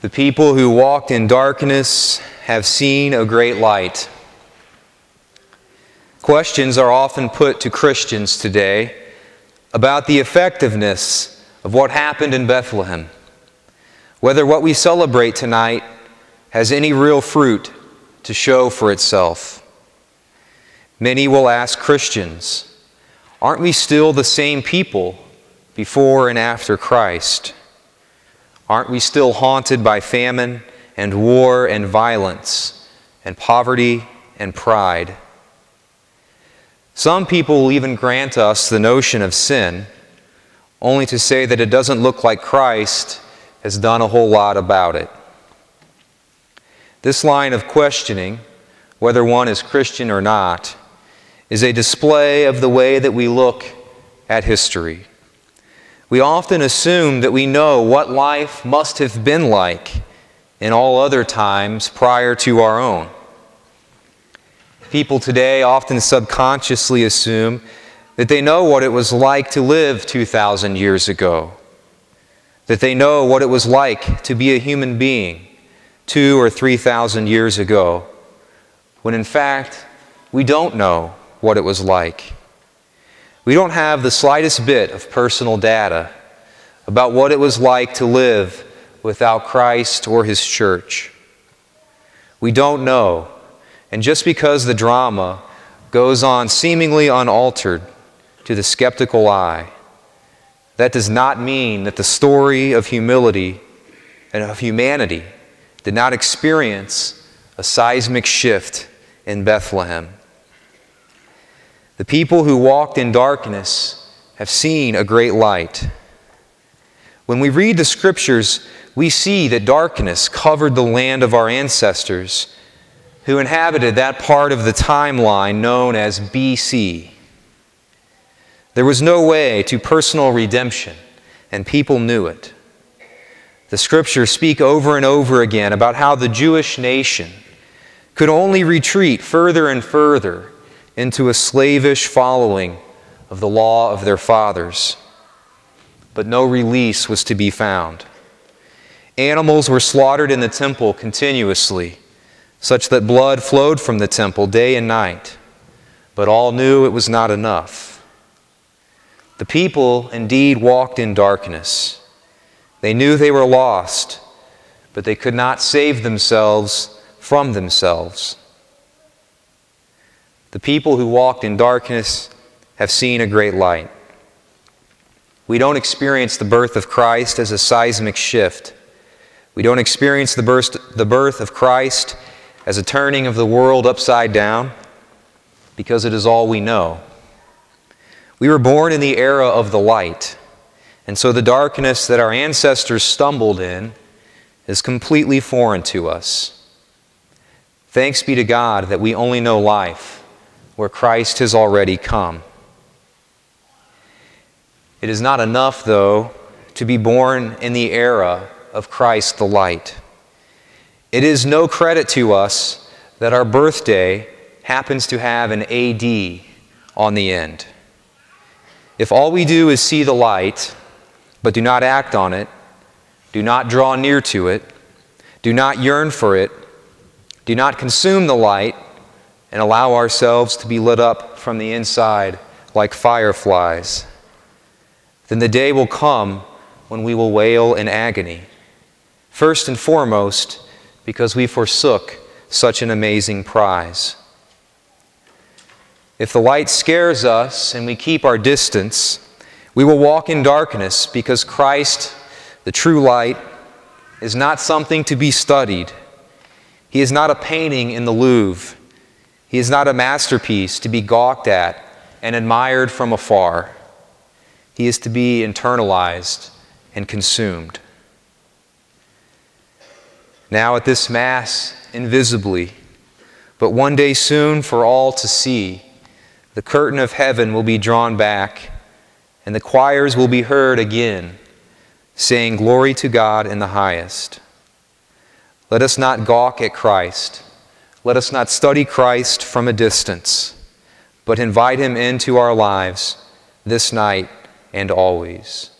The people who walked in darkness have seen a great light. Questions are often put to Christians today about the effectiveness of what happened in Bethlehem, whether what we celebrate tonight has any real fruit to show for itself. Many will ask Christians, aren't we still the same people before and after Christ? Aren't we still haunted by famine and war and violence and poverty and pride? Some people will even grant us the notion of sin, only to say that it doesn't look like Christ has done a whole lot about it. This line of questioning, whether one is Christian or not, is a display of the way that we look at history. We often assume that we know what life must have been like in all other times prior to our own. People today often subconsciously assume that they know what it was like to live 2,000 years ago, that they know what it was like to be a human being 2,000 or 3,000 years ago, when in fact we don't know what it was like. We don't have the slightest bit of personal data about what it was like to live without Christ or His church. We don't know, and just because the drama goes on seemingly unaltered to the skeptical eye, that does not mean that the story of humility and of humanity did not experience a seismic shift in Bethlehem. The people who walked in darkness have seen a great light. When we read the Scriptures, we see that darkness covered the land of our ancestors who inhabited that part of the timeline known as BC. There was no way to personal redemption, and people knew it. The Scriptures speak over and over again about how the Jewish nation could only retreat further and further into a slavish following of the law of their fathers. But no release was to be found. Animals were slaughtered in the temple continuously, such that blood flowed from the temple day and night. But all knew it was not enough. The people indeed walked in darkness. They knew they were lost, but they could not save themselves from themselves. The people who walked in darkness have seen a great light. We don't experience the birth of Christ as a seismic shift. We don't experience the birth of Christ as a turning of the world upside down, because it is all we know. We were born in the era of the light, and so the darkness that our ancestors stumbled in is completely foreign to us. Thanks be to God that we only know life where Christ has already come. It is not enough, though, to be born in the era of Christ the light. It is no credit to us that our birthday happens to have an AD on the end. If all we do is see the light, but do not act on it, do not draw near to it, do not yearn for it, do not consume the light, and allow ourselves to be lit up from the inside like fireflies, then the day will come when we will wail in agony. First and foremost, because we forsook such an amazing prize. If the light scares us and we keep our distance, we will walk in darkness because Christ, the true light, is not something to be studied. He is not a painting in the Louvre. He is not a masterpiece to be gawked at and admired from afar. He is to be internalized and consumed. Now at this Mass, invisibly, but one day soon for all to see, the curtain of heaven will be drawn back, and the choirs will be heard again, saying, "Glory to God in the highest." Let us not gawk at Christ. Let us not study Christ from a distance, but invite Him into our lives this night and always.